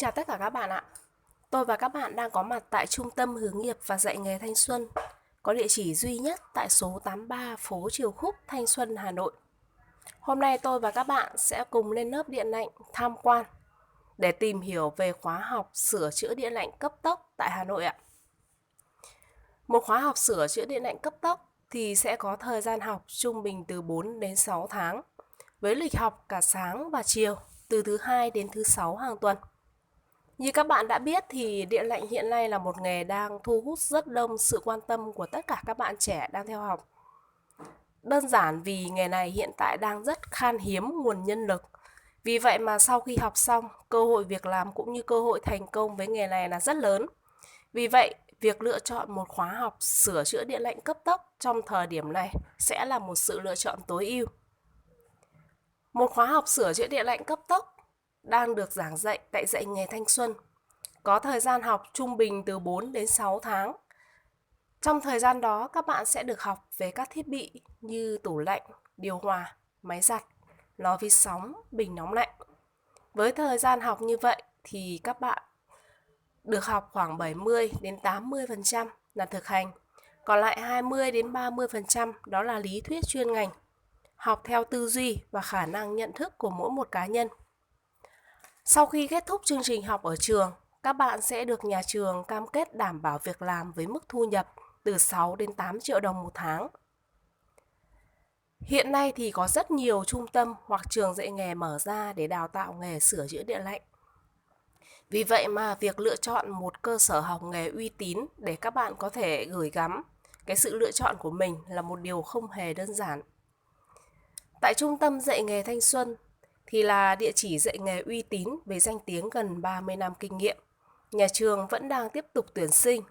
chào tất cả các bạn ạ. Tôi và các bạn đang có mặt tại Trung tâm Hướng nghiệp và Dạy nghề Thanh Xuân, có địa chỉ duy nhất tại số 83 phố Triều Khúc, Thanh Xuân, Hà Nội. Hôm nay tôi và các bạn sẽ cùng lên lớp điện lạnh tham quan để tìm hiểu về khóa học sửa chữa điện lạnh cấp tốc tại Hà Nội ạ. Một khóa học sửa chữa điện lạnh cấp tốc thì sẽ có thời gian học trung bình từ 4 đến 6 tháng, với lịch học cả sáng và chiều từ thứ hai đến thứ sáu hàng tuần. Như các bạn đã biết thì điện lạnh hiện nay là một nghề đang thu hút rất đông sự quan tâm của tất cả các bạn trẻ đang theo học. Đơn giản vì nghề này hiện tại đang rất khan hiếm nguồn nhân lực. Vì vậy mà sau khi học xong, cơ hội việc làm cũng như cơ hội thành công với nghề này là rất lớn. Vì vậy, việc lựa chọn một khóa học sửa chữa điện lạnh cấp tốc trong thời điểm này sẽ là một sự lựa chọn tối ưu. Một khóa học sửa chữa điện lạnh cấp tốc đang được giảng dạy tại Dạy nghề Thanh Xuân, có thời gian học trung bình từ 4 đến 6 tháng. Trong thời gian đó, các bạn sẽ được học về các thiết bị như tủ lạnh, điều hòa, máy giặt, lò vi sóng, bình nóng lạnh. Với thời gian học như vậy thì các bạn được học khoảng 70 đến 80% là thực hành, còn lại 20 đến 30% đó là lý thuyết chuyên ngành, học theo tư duy và khả năng nhận thức của mỗi một cá nhân. Sau khi kết thúc chương trình học ở trường, các bạn sẽ được nhà trường cam kết đảm bảo việc làm với mức thu nhập từ 6 đến 8 triệu đồng một tháng. Hiện nay thì có rất nhiều trung tâm hoặc trường dạy nghề mở ra để đào tạo nghề sửa chữa điện lạnh. Vì vậy mà việc lựa chọn một cơ sở học nghề uy tín để các bạn có thể gửi gắm cái sự lựa chọn của mình là một điều không hề đơn giản. Tại Trung tâm Dạy nghề Thanh Xuân thì là địa chỉ dạy nghề uy tín với danh tiếng gần 30 năm kinh nghiệm. Nhà trường vẫn đang tiếp tục tuyển sinh